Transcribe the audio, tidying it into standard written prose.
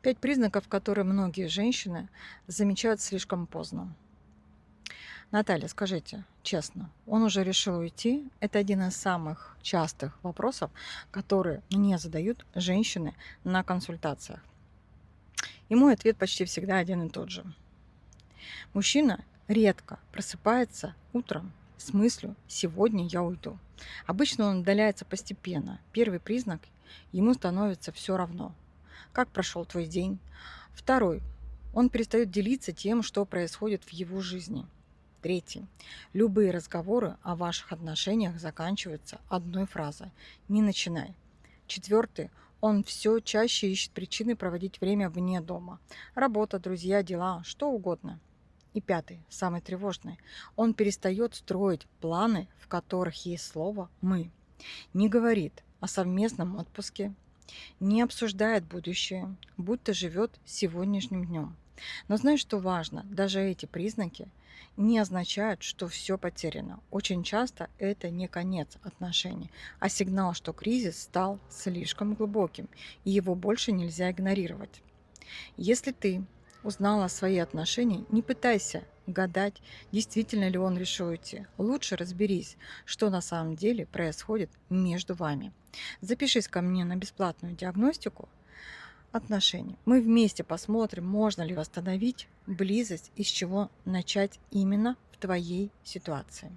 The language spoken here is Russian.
5 признаков, которые многие женщины замечают слишком поздно. Наталья, скажите честно, он уже решил уйти? Это один из самых частых вопросов, которые мне задают женщины на консультациях. И мой ответ почти всегда один и тот же. Мужчина редко просыпается утром с мыслью «сегодня я уйду». Обычно он удаляется постепенно. Первый признак – ему становится все равно. Как прошел твой день? Второй – он перестает делиться тем, что происходит в его жизни. Третий. Любые разговоры о ваших отношениях заканчиваются одной фразой «не начинай». Четвертый. Он все чаще ищет причины проводить время вне дома. Работа, друзья, дела, что угодно. И пятый, самый тревожный. Он перестает строить планы, в которых есть слово «мы». Не говорит о совместном отпуске, не обсуждает будущее, будто живет сегодняшним днем. Но знаешь, что важно? Даже эти признаки не означают, что все потеряно. Очень часто это не конец отношений, а сигнал, что кризис стал слишком глубоким, и его больше нельзя игнорировать. Если ты узнала свои отношения, не пытайся гадать, действительно ли он решил уйти. Лучше разберись, что на самом деле происходит между вами. Запишись ко мне на бесплатную диагностику отношений. Мы вместе посмотрим, можно ли восстановить близость и с чего начать именно в твоей ситуации.